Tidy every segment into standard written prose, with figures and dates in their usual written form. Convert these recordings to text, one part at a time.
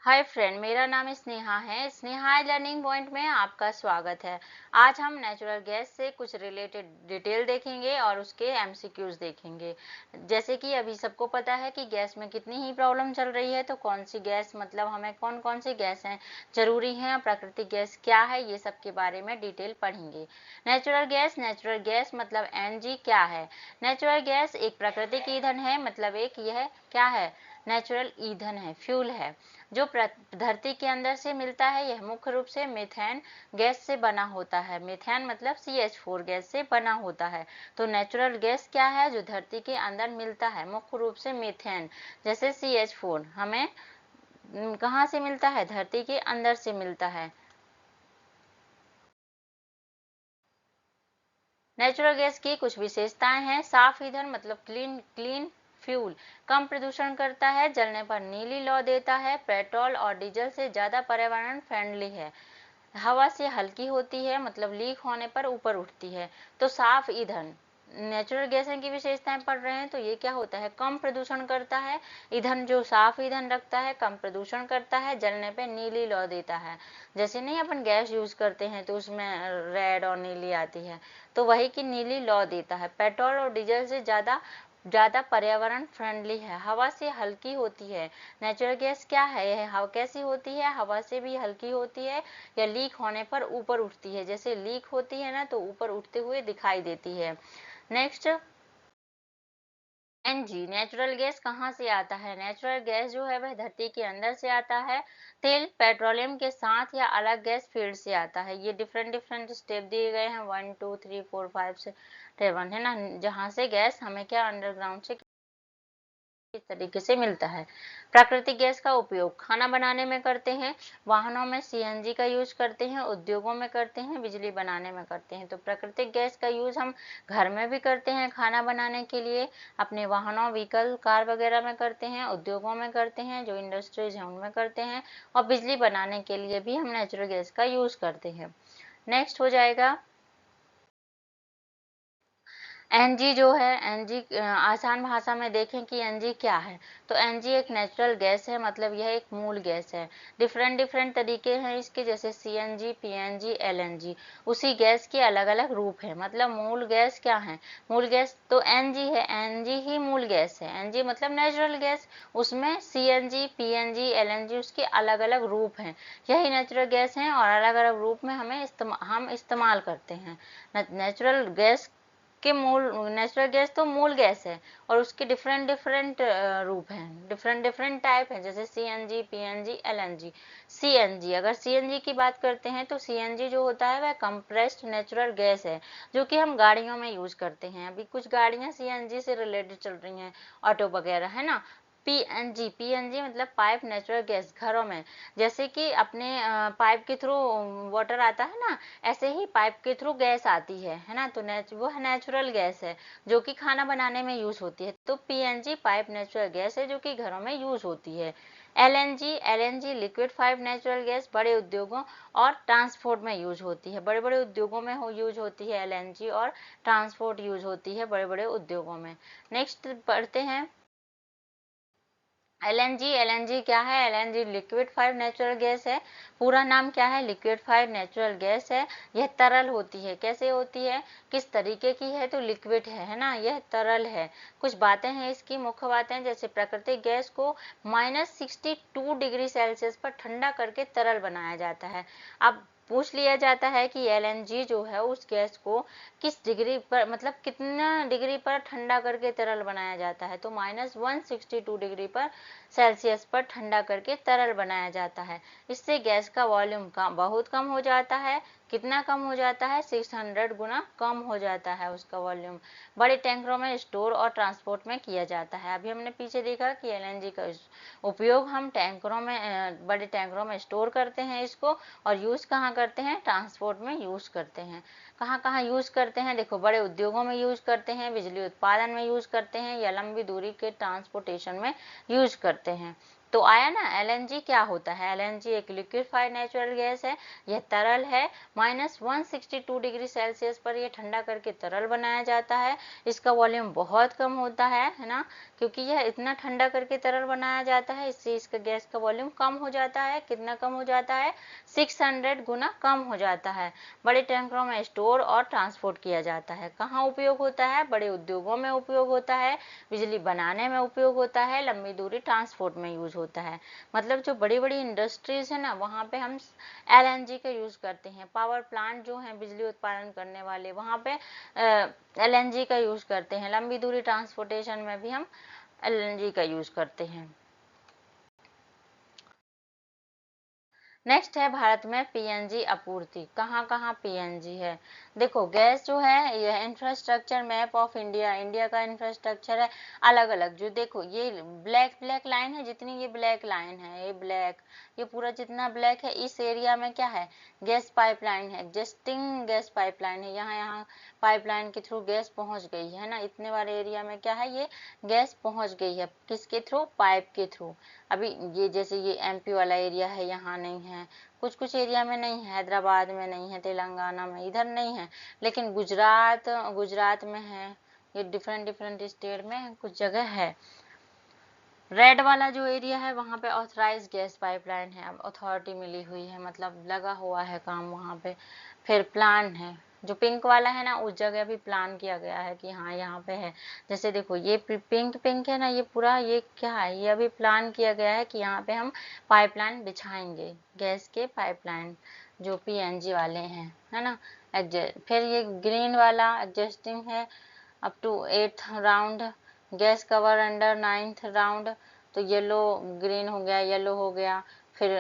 Hi friend, मेरा नाम स्नेहा है। स्नेहा लर्निंग पॉइंट में आपका स्वागत है। आज हम नेचुरल गैस से कुछ रिलेटेड डिटेल देखेंगे और उसके एमसीक्यूज देखेंगे। जैसे कि अभी सबको पता है कि गैस में कितनी ही प्रॉब्लम चल रही है, तो कौन सी गैस मतलब हमें कौन कौन सी गैस हैं जरूरी हैं, प्राकृतिक गैस क्या है, ये सब के बारे में डिटेल पढ़ेंगे। नेचुरल गैस मतलब एनजी क्या है। नेचुरल गैस एक प्राकृतिक ईंधन है, मतलब एक यह क्या है, नेचुरल ईंधन है, फ्यूल है जो धरती के अंदर से मिलता है। यह मुख्य रूप से मीथेन गैस से बना होता है। मीथेन मतलब CH4 गैस से बना होता है। तो नेचुरल गैस क्या है, जो धरती के अंदर मिलता है, मुख्य रूप से मीथेन। जैसे CH4 हमें कहाँ से मिलता है, धरती के अंदर से मिलता है। नेचुरल गैस की कुछ विशेषताएं हैं। साफ ईंधन मतलब क्लीन क्लीन फ्यूल, कम प्रदूषण करता है, जलने पर नीली लौ देता है, पेट्रोल और डीजल से ज्यादा पर्यावरण फ्रेंडली है, हवा से हल्की होती है, मतलब लीक होने पर ऊपर उठती है। तो साफ ईंधन, नेचुरल गैस की विशेषताएं पढ़ रहे हैं, तो ये क्या होता है, कम प्रदूषण करता है। ईंधन जो साफ ईंधन रखता है कम प्रदूषण करता है, जलने पे नीली लौ देता है। जैसे नहीं अपन गैस यूज करते हैं तो उसमें रेड और नीली आती है, तो वही की नीली लौ देता है। पेट्रोल और डीजल से ज्यादा ज्यादा पर्यावरण फ्रेंडली है, हवा से हल्की होती है। नेचुरल गैस क्या है, यह हवा कैसी होती है, हवा से भी हल्की होती है, या लीक होने पर ऊपर उठती है। जैसे लीक होती है ना, तो ऊपर उठते हुए दिखाई देती है। नेक्स्ट, एनजी नेचुरल गैस कहाँ से आता है। नेचुरल गैस जो है वह धरती के अंदर से आता है। तेल पेट्रोलियम के साथ या अलग गैस फील्ड से आता है। ये डिफरेंट डिफरेंट स्टेप दिए गए हैं, 1 2 3 4 5 से 7 है ना, जहाँ से गैस हमें क्या अंडरग्राउंड से इस तरीके से मिलता है। प्राकृतिक गैस का उपयोग खाना बनाने में करते हैं, वाहनों में CNG का यूज करते हैं, उद्योगों में करते हैं, बिजली बनाने में करते हैं। तो प्राकृतिक गैस का यूज हम घर में भी करते हैं खाना बनाने के लिए, अपने वाहनों व्हीकल कार वगैरह में करते हैं, उद्योगों में करते हैं, जो इंडस्ट्रीज हैं उनमें करते हैं, और बिजली बनाने के लिए भी हम नेचुरल गैस का यूज करते हैं। नेक्स्ट हो जाएगा एनजी जो है। एनजी आसान भाषा में देखें कि एनजी क्या है, तो एनजी एक नेचुरल गैस है, मतलब यह एक मूल गैस है। डिफरेंट डिफरेंट तरीके हैं इसके, जैसे CNG PNG LNG। उसी गैस के अलग अलग रूप है। मतलब मूल गैस क्या है, मूल गैस तो एनजी है, एनजी ही मूल गैस है। एनजी मतलब नेचुरल गैस, उसमें CNG PNG LNG उसके अलग अलग रूप हैं। यही नेचुरल गैस हैं और अलग अलग रूप में हम इस्तेमाल करते हैं। नेचुरल गैस के मूल, नेचुरल गैस तो मूल गैस है और उसके डिफरेंट डिफरेंट रूप हैं, डिफरेंट डिफरेंट टाइप हैं, जैसे CNG PNG LNG। CNG, अगर CNG की बात करते हैं तो CNG जो होता है वह कंप्रेस्ड नेचुरल गैस है, जो कि हम गाड़ियों में यूज करते हैं। अभी कुछ गाड़ियां CNG से रिलेटेड चल रही हैं, ऑटो वगैरह, है ना। पीएनजी मतलब पाइप नेचुरल गैस, घरों में जैसे कि अपने पाइप के थ्रू वाटर आता है ना, ऐसे ही पाइप के थ्रू गैस आती है ना। तो वो नेचुरल गैस है जो कि खाना बनाने में यूज होती है। तो PNG पाइप नेचुरल गैस है जो कि घरों में यूज होती है। LNG liquid pipe natural gas बड़े उद्योगों और ट्रांसपोर्ट में यूज होती है। बड़े बड़े उद्योगों में यूज होती है LNG, और ट्रांसपोर्ट यूज होती है बड़े बड़े उद्योगों में। नेक्स्ट पढ़ते हैं LNG क्या है। LNG liquid FIDE natural gas है। पूरा नाम क्या है, लिक्विड फाइड नेचुरल गैस है। यह तरल होती है। कैसे होती है, किस तरीके की है, तो लिक्विड है ना, यह तरल है। कुछ बातें हैं इसकी, मुख्य बातें, जैसे प्राकृतिक गैस को -62 डिग्री सेल्सियस पर ठंडा करके तरल बनाया जाता है। अब पूछ लिया जाता है कि LNG जो है उस गैस को किस डिग्री पर, मतलब कितना डिग्री पर ठंडा करके तरल बनाया जाता है, तो -162 डिग्री पर सेल्सियस पर ठंडा करके तरल बनाया जाता है। इससे गैस का वॉल्यूम बहुत कम हो जाता है। कितना कम हो जाता है, 600 गुना कम हो जाता है उसका वॉल्यूम। बड़े टैंकरों में स्टोर और ट्रांसपोर्ट में किया जाता है। अभी हमने पीछे देखा कि LNG का उपयोग हम टैंकरों में, बड़े टैंकरों में स्टोर करते हैं इसको, और यूज कहाँ करते हैं, ट्रांसपोर्ट में यूज करते हैं। कहाँ कहाँ यूज करते हैं, देखो, बड़े उद्योगों में यूज करते हैं, बिजली उत्पादन में यूज करते हैं, या लंबी दूरी के ट्रांसपोर्टेशन में यूज करते हैं। तो आया ना, LNG क्या होता है, LNG एक लिक्विफाइड नेचुरल गैस है, यह तरल है, -162 डिग्री सेल्सियस पर यह ठंडा करके तरल बनाया जाता है। इसका वॉल्यूम बहुत कम होता है ना, क्योंकि यह इतना ठंडा करके तरल बनाया जाता है, इससे इसका गैस का वॉल्यूम कम हो जाता है। कितना कम हो जाता है, 600 गुना कम हो जाता है। बड़े टैंकरों में स्टोर और ट्रांसपोर्ट किया जाता है। कहाँ उपयोग होता है, बड़े उद्योगों में उपयोग होता है, बिजली बनाने में उपयोग होता है, लंबी दूरी ट्रांसपोर्ट में यूज होता है। मतलब जो बड़ी बड़ी इंडस्ट्रीज है ना, वहाँ पे हम LNG का यूज करते हैं। पावर प्लांट जो है बिजली उत्पादन करने वाले, वहाँ पे LNG का यूज करते हैं। लंबी दूरी ट्रांसपोर्टेशन में भी हम LNG का यूज करते हैं। नेक्स्ट है भारत में PNG आपूर्ति। कहाँ कहाँ PNG है, देखो गैस जो है, यह infrastructure map of India, India का इंफ्रास्ट्रक्चर है अलग अलग। जो देखो ये ब्लैक ब्लैक लाइन है, जितनी ये ब्लैक लाइन है, ये ब्लैक, ये पूरा जितना ब्लैक है, इस एरिया में क्या है, गैस पाइपलाइन है, एग्जिस्टिंग गैस पाइपलाइन है। यहाँ यहाँ पाइपलाइन के थ्रू गैस पहुंच गई है ना, इतने वाले एरिया में क्या है, ये गैस पहुंच गई है, किसके थ्रू, पाइप के थ्रू। अभी ये जैसे ये MP वाला एरिया है, यहाँ नहीं है, कुछ कुछ एरिया में नहीं है, हैदराबाद में नहीं है, तेलंगाना में, इधर नहीं है, लेकिन गुजरात में है, ये डिफरेंट डिफरेंट स्टेट में कुछ जगह है। रेड वाला जो एरिया है, वहाँ पे ऑथराइज गैस पाइपलाइन है, अब अथॉरिटी मिली हुई है, मतलब लगा हुआ है काम वहाँ पे। फिर प्लान है, जो पिंक वाला है ना, उस जगह भी प्लान किया गया है कि हाँ यहाँ पे है। जैसे देखो ये पिंक पिंक है ना, ये पूरा ये क्या है, ये अभी प्लान किया गया है कि यहाँ पे हम पाइपलाइन बिछाएंगे, गैस के पाइपलाइन जो PNG वाले हैं, है ना। फिर ये ग्रीन वाला एग्जिस्टिंग है up to 8th round, gas cover under 9th round. तो येलो, ग्रीन हो गया, येलो हो गया, फिर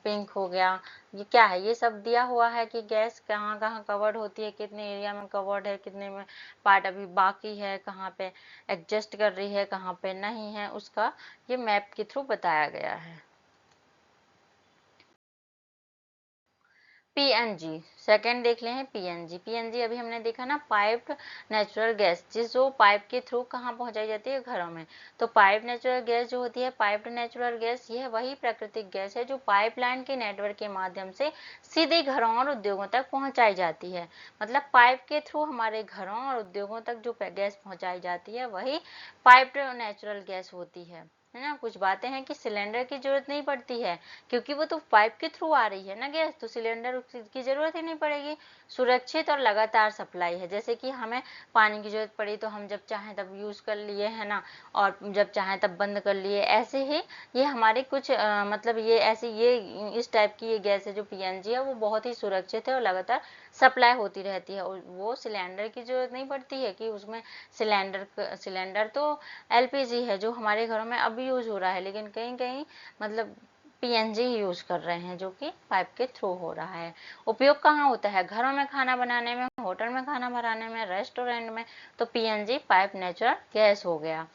पिंक हो गया। ये क्या है, ये सब दिया हुआ है कि गैस कहाँ कहाँ कवर्ड होती है, कितने एरिया में कवर्ड है, कितने में पार्ट अभी बाकी है, कहाँ पे एडजस्ट कर रही है, कहाँ पे नहीं है, उसका ये मैप के थ्रू बताया गया है। PNG सेकेंड देख ले हैं, PNG अभी हमने देखा ना, पाइप्ड नेचुरल गैस, जो पाइप के थ्रू कहाँ पहुंचाई जाती है, घरों में। तो पाइप नेचुरल गैस जो होती है, पाइप्ड नेचुरल गैस, यह वही प्राकृतिक गैस है जो पाइपलाइन के नेटवर्क के माध्यम से सीधे घरों और उद्योगों तक पहुंचाई जाती है। मतलब पाइप के थ्रू हमारे घरों और उद्योगों तक जो गैस पहुंचाई जाती है, वही पाइप्ड नेचुरल गैस होती है ना। कुछ बातें हैं कि सिलेंडर की जरूरत नहीं पड़ती है, क्योंकि वो तो पाइप के थ्रू आ रही है ना गैस, तो सिलेंडर की जरूरत ही नहीं पड़ेगी। सुरक्षित और लगातार सप्लाई है, जैसे कि हमें पानी की जरूरत पड़ी तो हम जब चाहें तब यूज कर लिए, है ना, और जब चाहें तब बंद कर लिए। ऐसे ही ये हमारे कुछ मतलब ये ऐसी ये इस टाइप की ये गैस है जो PNG है, वो बहुत ही सुरक्षित है और लगातार सप्लाई होती रहती है। और वो सिलेंडर की जरूरत नहीं पड़ती है कि उसमें सिलेंडर तो LPG है जो हमारे घरों में अभी यूज हो रहा है, लेकिन कहीं कहीं मतलब PNG यूज कर रहे हैं, जो कि पाइप के थ्रू हो रहा है। उपयोग कहाँ होता है, घरों में खाना बनाने में, होटल में खाना बनाने में, रेस्टोरेंट में। तो PNG पाइप नेचुरल गैस हो गया।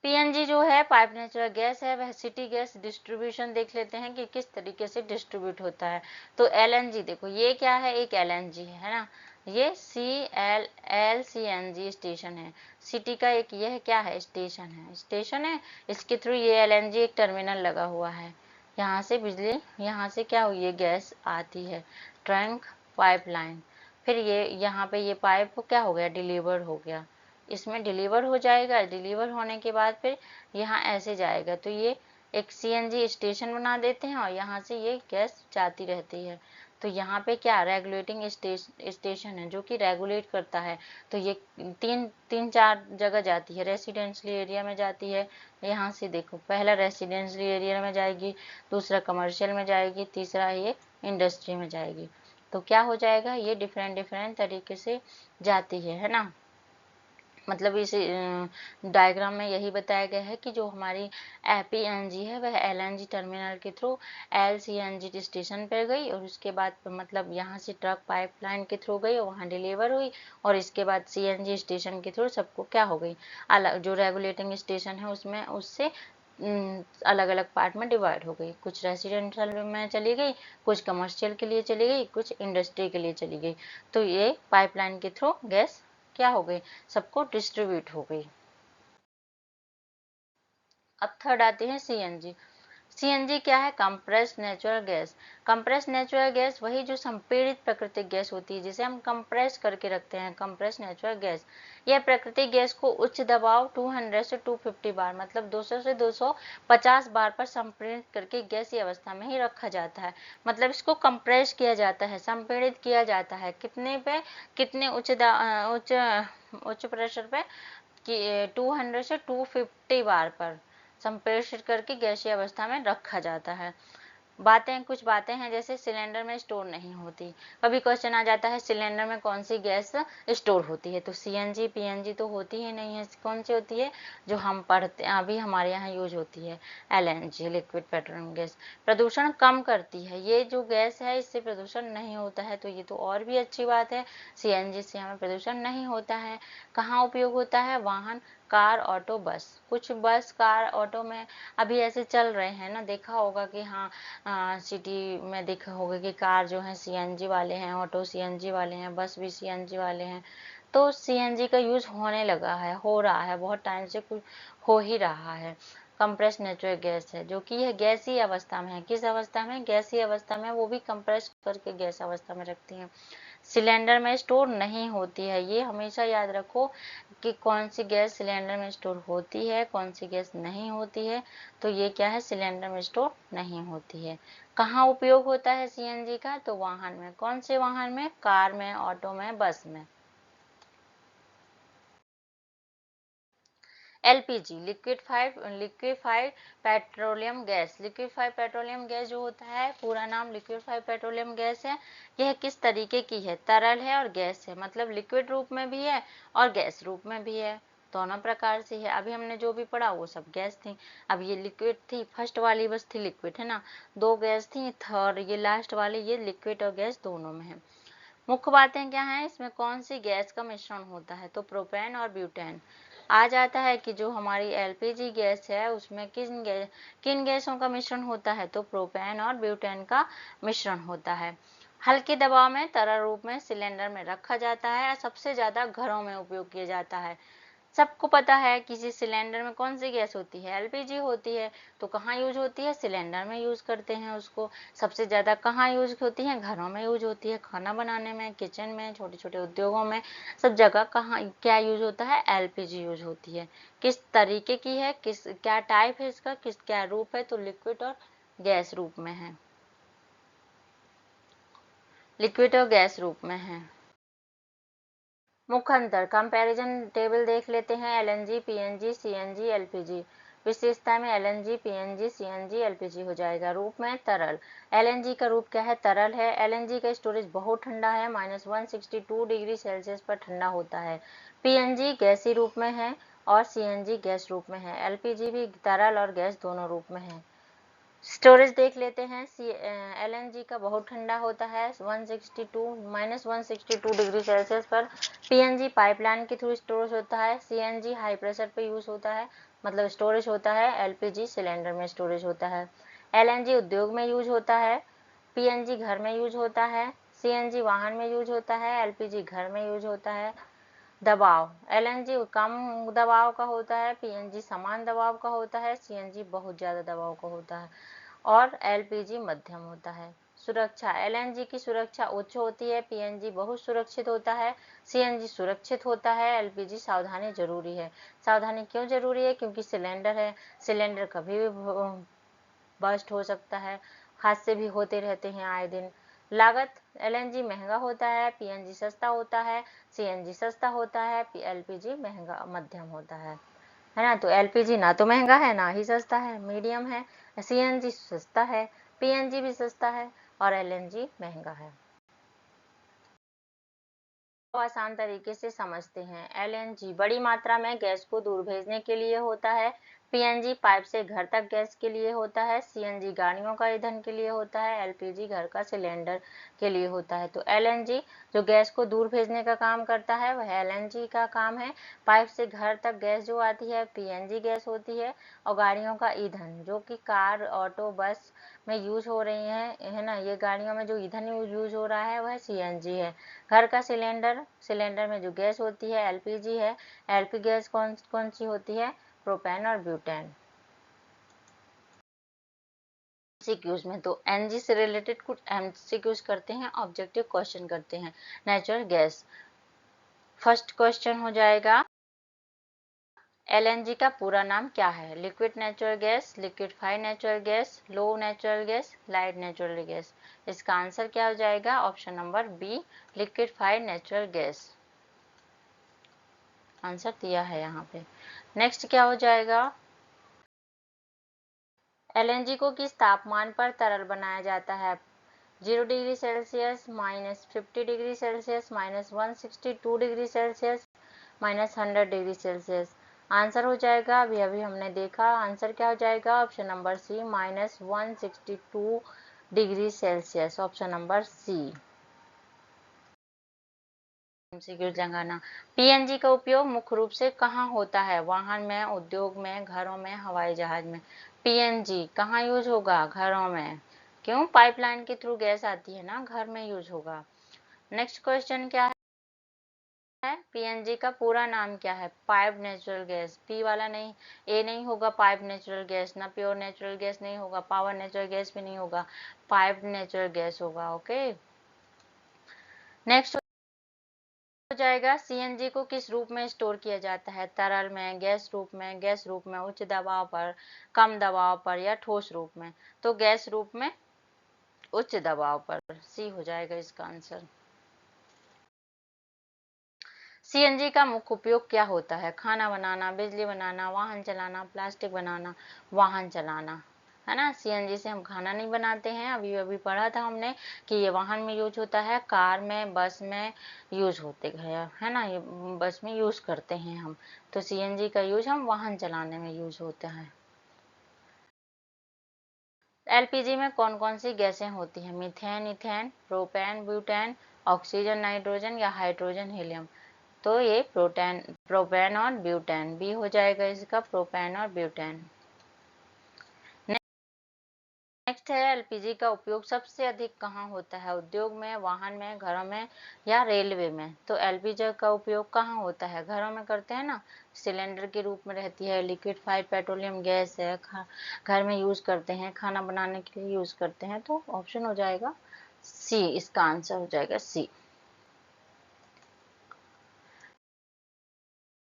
PNG जो है पाइप नेचुरल गैस है, वह सिटी गैस डिस्ट्रीब्यूशन देख लेते हैं कि किस तरीके से डिस्ट्रीब्यूट होता है। तो LNG देखो, ये क्या है, एक LNG है ना, ये CLNG स्टेशन है। सिटी का एक यह क्या है, स्टेशन है, इसके थ्रू ये LNG एक टर्मिनल लगा हुआ है। यहाँ से बिजली, यहाँ से क्या हुई, ये गैस आती है, ट्रंक पाइपलाइन। फिर ये यहाँ पे ये पाइप क्या हो गया, डिलीवर हो गया, इसमें डिलीवर हो जाएगा। डिलीवर होने के बाद फिर यहाँ ऐसे जाएगा, तो ये एक CNG स्टेशन बना देते हैं और यहाँ से ये गैस जाती रहती है। तो यहाँ पे क्या रेगुलेटिंग स्टेशन है जो कि रेगुलेट करता है। तो ये तीन चार जगह जाती है, रेसिडेंशियल एरिया में जाती है। यहाँ से देखो, पहला रेसिडेंशियल एरिया में जाएगी, दूसरा कमर्शियल में जाएगी, तीसरा ये इंडस्ट्री में जाएगी। तो क्या हो जाएगा, ये डिफरेंट डिफरेंट तरीके से जाती है ना। मतलब इस डायग्राम में यही बताया गया है कि जो हमारी PNG है वह LNG टर्मिनल के थ्रू LCNG स्टेशन पर गई, और उसके बाद मतलब यहाँ से ट्रक पाइपलाइन के थ्रू गई और वहाँ डिलीवर हुई, और इसके बाद CNG स्टेशन के थ्रू सबको क्या हो गई, अलग जो रेगुलेटिंग स्टेशन है उसमें उससे अलग अलग पार्ट में डिवाइड हो गई। कुछ रेसिडेंशियल में चली गई, कुछ कमर्शियल के लिए चली गई, कुछ इंडस्ट्री के लिए चली गई। तो ये पाइपलाइन के थ्रू गैस क्या हो गई, सबको डिस्ट्रीब्यूट हो गई। अब थर्ड आती है सीएनजी। सीएनजी क्या है? Compressed natural gas. Compressed natural gas वही जो संपीड़ित प्राकृतिक गैस होती है, जिसे हम कंप्रेस करके रखते हैं, कंप्रेस्ड नेचुरल गैस। यह प्राकृतिक गैस को उच्च दबाव 200 से 250 बार, मतलब 200 से 250 बार पर संपीड़ित करके गैसीय अवस्था में ही रखा जाता है। मतलब इसको कंप्रेस किया जाता है, संपीड़ित किया जाता है। कितने पे? कितने उच्च उच्च प्रेशर पे? कि 200 से 250 बार पर संप्रेषित करके गैसीय अवस्था में रखा जाता है। कुछ बातें हैं जैसे सिलेंडर में स्टोर नहीं होती। कभी क्वेश्चन आ जाता है सिलेंडर में कौन सी गैस स्टोर होती है, तो सीएनजी पीएनजी तो होती ही नहीं है। कौन सी होती है? जो हम पढ़ते अभी हमारे यहाँ यूज होती है, एलएनजी, लिक्विड पेट्रोलियम गैस। प्रदूषण कम करती है, ये जो गैस है इससे प्रदूषण नहीं होता है, तो ये तो और भी अच्छी बात है। सीएनजी से हमें प्रदूषण नहीं होता है। कहाँ उपयोग होता है? वाहन, कार, ऑटो, बस। कुछ बस, कार, ऑटो में अभी ऐसे चल रहे हैं ना, देखा होगा कि हाँ, सिटी में देखा होगा कि कार जो है सीएनजी वाले हैं, ऑटो सीएनजी वाले हैं, बस भी सीएनजी वाले हैं। तो सीएनजी का यूज होने लगा है, हो रहा है, बहुत टाइम से कुछ हो ही रहा है। कंप्रेस नेचुरल गैस है, जो कि यह गैसीय अवस्था में है। किस अवस्था में? गैसीय अवस्था में, वो भी कंप्रेस करके गैस अवस्था में रखती है। सिलेंडर में स्टोर नहीं होती है। ये हमेशा याद रखो कि कौन सी गैस सिलेंडर में स्टोर होती है, कौन सी गैस नहीं होती है। तो ये क्या है? सिलेंडर में स्टोर नहीं होती है। कहाँ उपयोग होता है सीएनजी का? तो वाहन में। कौन से वाहन में? कार में, ऑटो में, बस में। LPG, liquefied petroleum gas. Liquefied petroleum gas जो होता है, पूरा नाम लिक्विफाइड पेट्रोलियम गैस है। यह किस तरीके की है? तरल है और गैस है, मतलब लिक्विड रूप में भी है और गैस रूप में भी है, दोनों प्रकार से है। अभी हमने जो भी पढ़ा वो सब गैस थी। अब ये लिक्विड थी, फर्स्ट वाली बस थी लिक्विड, है ना। दो गैस थी, थर्ड ये लास्ट वाली, ये लिक्विड और गैस दोनों में है। मुख्य बातें क्या हैं इसमें? कौन सी गैस का मिश्रण होता है? तो प्रोपेन और ब्यूटेन। आ जाता है कि जो हमारी एलपीजी गैस है उसमें किन गैसों का मिश्रण होता है? तो प्रोपेन और ब्यूटेन का मिश्रण होता है। हल्के दबाव में तरल रूप में सिलेंडर में रखा जाता है। सबसे ज्यादा घरों में उपयोग किया जाता है। सबको पता है किसी सिलेंडर में कौन सी गैस होती है? एलपीजी होती है। तो कहाँ यूज होती है? सिलेंडर में यूज करते हैं उसको। सबसे ज्यादा कहाँ यूज होती है? घरों में यूज होती है, खाना बनाने में, किचन में, छोटे छोटे उद्योगों में, सब जगह कहाँ क्या यूज होता है? एलपीजी यूज होती है। किस तरीके की है, क्या टाइप है इसका, क्या रूप है? तो लिक्विड और गैस रूप में है, लिक्विड और गैस रूप में है। मुख्य अंतर, कंपैरिजन टेबल देख लेते हैं। LNG, PNG, CNG, LPG. विशेषता में एलएनजी, पीएनजी, सीएनजी, एलपीजी हो जाएगा। रूप में तरल। एलएनजी का रूप क्या है? तरल है। एलएनजी का स्टोरेज बहुत ठंडा है, -162 डिग्री सेल्सियस पर ठंडा होता है। पीएनजी गैसीय रूप में है और सीएनजी गैस रूप में है। एलपीजी भी तरल और गैस दोनों रूप में है। स्टोरेज देख लेते हैं। एलएनजी का बहुत ठंडा होता है, 162 -162 डिग्री सेल्सियस पर। पीएनजी पाइपलाइन के थ्रू स्टोरेज होता है। सीएनजी हाई प्रेशर पे यूज होता है, मतलब स्टोरेज होता है। एलपीजी सिलेंडर में स्टोरेज होता है। एलएनजी उद्योग में यूज होता है, पीएनजी घर में यूज होता है। सीएनजी वाहन में यूज होता है, एलपीजी घर में यूज होता है। दबाव, एलएनजी कम दबाव का होता है, पीएनजी समान दबाव का होता है, सीएनजी बहुत ज्यादा दबाव का होता है और एलपीजी मध्यम होता है। सुरक्षा, एलएनजी की सुरक्षा उच्च होती है, पीएनजी बहुत सुरक्षित होता है, सीएनजी सुरक्षित होता है, एलपीजी सावधानी जरूरी है। सावधानी क्यों जरूरी है? क्योंकि सिलेंडर है, सिलेंडर कभी भी बस्ट हो सकता है, हादसे भी होते रहते हैं आए दिन। लागत, एलएनजी महंगा होता है, पीएनजी सस्ता होता है, सीएनजी सस्ता होता है, एलपीजी महंगा मध्यम होता है ना। तो एलपीजी ना तो महंगा है ना ही सस्ता है, मीडियम है। सीएनजी सस्ता है, पीएनजी भी सस्ता है और एलएनजी महंगा है। तो आसान तरीके से समझते हैं। एलएनजी बड़ी मात्रा में गैस को दूर भेजने के लिए होता है। पीएनजी पाइप से घर तक गैस के लिए होता है। सीएनजी गाड़ियों का ईंधन के लिए होता है। एलपीजी घर का सिलेंडर के लिए होता है। तो एलएनजी जो गैस को दूर भेजने का काम करता है वह एलएनजी का काम है। पाइप से घर तक गैस जो आती है पीएनजी गैस होती है। और गाड़ियों का ईंधन जो कि कार, ऑटो, बस में यूज हो रही है ना, ये गाड़ियों में जो ईंधन यूज हो रहा है वह सीएनजी है। घर का सिलेंडर, सिलेंडर में जो गैस होती है एलपीजी है। एलपी गैस कौन कौन सी होती है? प्रोपेन और ब्यूटेन। एमसीक्यूज में। तो एनजी से रिलेटेड कुछ एमसीक्यूज करते हैं, ऑब्जेक्टिव क्वेश्चन करते हैं। नेचुरल गैस, फर्स्ट क्वेश्चन हो जाएगा एलएनजी का पूरा नाम क्या है? Liquid natural gas, liquefied natural gas, low natural gas, light natural gas. इसका आंसर क्या हो जाएगा? Option number B, liquefied natural gas. Answer दिया है यहाँ पे। नेक्स्ट क्या हो जाएगा? एलएनजी को किस तापमान पर तरल बनाया जाता है? 0 degree Celsius, -50 degree Celsius, -162 degree Celsius, -100 degree Celsius. Answer हो जाएगा, अभी अभी हमने देखा, आंसर क्या हो जाएगा? Option number C, -162 degree Celsius. Option number C. MCQ जंगाना, पीएनजी का उपयोग मुख्य रूप से कहाँ होता है? वाहन में, उद्योग में, घरों में, हवाई जहाज में। पीएनजी कहाँ यूज होगा? घरों में। क्यों? पाइपलाइन के थ्रू गैस आती है ना, घर में यूज होगा। नेक्स्ट क्वेश्चन क्या है? पीएनजी का पूरा नाम क्या है? Piped natural gas. पी वाला नहीं, ए नहीं होगा पाइप्ड नेचुरल गैस, ना प्योर नेचुरल गैस नहीं होगा, पावर नेचुरल गैस भी नहीं होगा, पाइप्ड नेचुरल गैस होगा। ओके, नेक्स्ट हो जाएगा सीएनजी को किस रूप में स्टोर किया जाता है? तरल में, गैस रूप में, गैस रूप में, उच्च दबाव पर, कम दबाव पर, या ठोस रूप में? तो गैस रूप में, उच्च दबाव पर। सी हो जाएगा इसका आंसर। सीएनजी का मुख्य उपयोग क्या होता है? खाना बनाना, बिजली बनाना, वाहन चलाना, प्लास्टिक बनाना, वाहन चलाना, है ना। सीएनजी से हम खाना नहीं बनाते हैं, अभी अभी पढ़ा था हमने कि ये वाहन में यूज होता है, कार में, बस में यूज होते है ना, ये बस में यूज करते हैं हम। तो सीएनजी का यूज हम वाहन चलाने में यूज होता है। एलपीजी में कौन कौन सी गैसें होती हैं? Methane, ethane, propane, butane, oxygen, nitrogen, या हाइड्रोजन, हीलियम? तो ये प्रोपेन और ब्यूटेन। बी हो जाएगा इसका, प्रोपेन और ब्यूटेन। नेक्स्ट है एलपीजी का उपयोग सबसे अधिक कहाँ होता है? उद्योग में, वाहन में, घरों में, या रेलवे में? तो एलपीजी का उपयोग कहाँ होता है? घरों में करते हैं ना, सिलेंडर के रूप में रहती है, लिक्विफाइड पेट्रोलियम गैस है, घर में यूज करते हैं, खाना बनाने के लिए यूज करते हैं। तो ऑप्शन हो जाएगा सी, इसका आंसर हो जाएगा सी।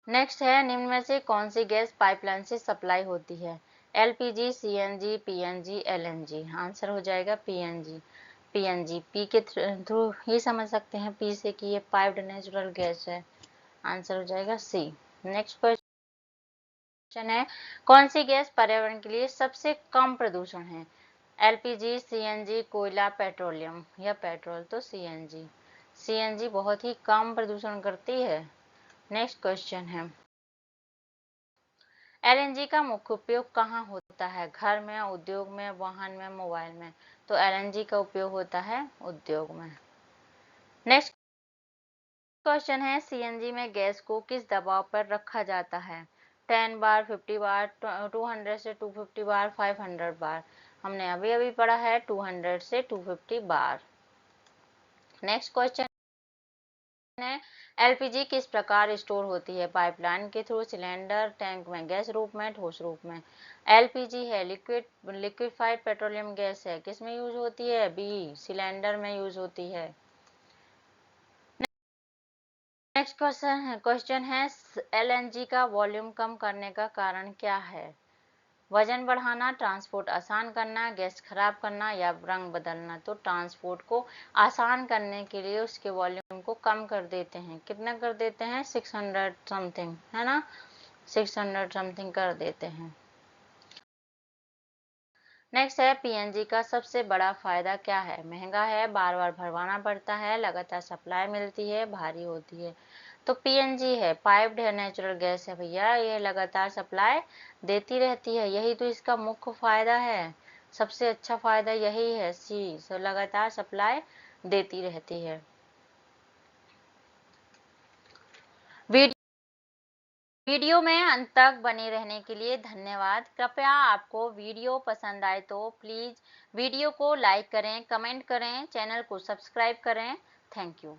नेक्स्ट है निम्न में से कौन सी गैस पाइपलाइन से सप्लाई होती है? LPG, CNG, PNG, LNG. Answer हो जाएगा पीएनजी। पीएनजी पी के थ्रू ही समझ सकते हैं, पी से कि ये पाइप्ड नेचुरल गैस है। आंसर हो जाएगा सी। नेक्स्ट क्वेश्चन है कौन सी गैस पर्यावरण के लिए सबसे कम प्रदूषण है? एलपीजी, सीएनजी, कोयला, पेट्रोलियम, या पेट्रोल? तो सीएनजी। सीएनजी बहुत ही कम प्रदूषण करती है। नेक्स्ट क्वेश्चन है एलएनजी का मुख्य उपयोग कहाँ होता है? घर में, उद्योग में, वाहन में, मोबाइल में? तो एलएनजी का उपयोग होता है उद्योग में। नेक्स्ट क्वेश्चन है सीएनजी में गैस को किस दबाव पर रखा जाता है? 10 बार, 50 बार, 200 से 250 बार, 500 बार? हमने अभी अभी पढ़ा है 200 से 250 बार। नेक्स्ट क्वेश्चन है एलपीजी किस प्रकार स्टोर होती है? पाइपलाइन के थ्रू, सिलेंडर, टैंक में, गैस रूप में, ठोस रूप में? एलपीजी है लिक्विफाइड पेट्रोलियम गैस है, किस में यूज होती है? बी, सिलेंडर में यूज होती है। नेक्स्ट क्वेश्चन है एलएनजी का वॉल्यूम कम करने का कारण क्या है? वजन बढ़ाना, ट्रांसपोर्ट आसान करना, गैस खराब करना, या रंग बदलना? तो ट्रांसपोर्ट को आसान करने के लिए उसके वॉल्यूम को कम कर देते हैं। कितना कर देते हैं? 600 समथिंग, है ना, 600 समथिंग कर देते हैं। नेक्स्ट है पीएनजी का सबसे बड़ा फायदा क्या है? महंगा है, बार बार भरवाना पड़ता है, लगातार सप्लाई मिलती है, भारी होती है? तो पीएनजी है, पाइप्ड है नेचुरल गैस है भैया, ये लगातार सप्लाई देती रहती है, यही तो इसका मुख्य फायदा है। सबसे अच्छा फायदा यही है, सी, सो लगातार सप्लाई देती रहती है। वीडियो में अंत तक बने रहने के लिए धन्यवाद। कृपया आपको वीडियो पसंद आए तो प्लीज वीडियो को लाइक करें, कमेंट करें, चैनल को सब्सक्राइब करें। Thank you.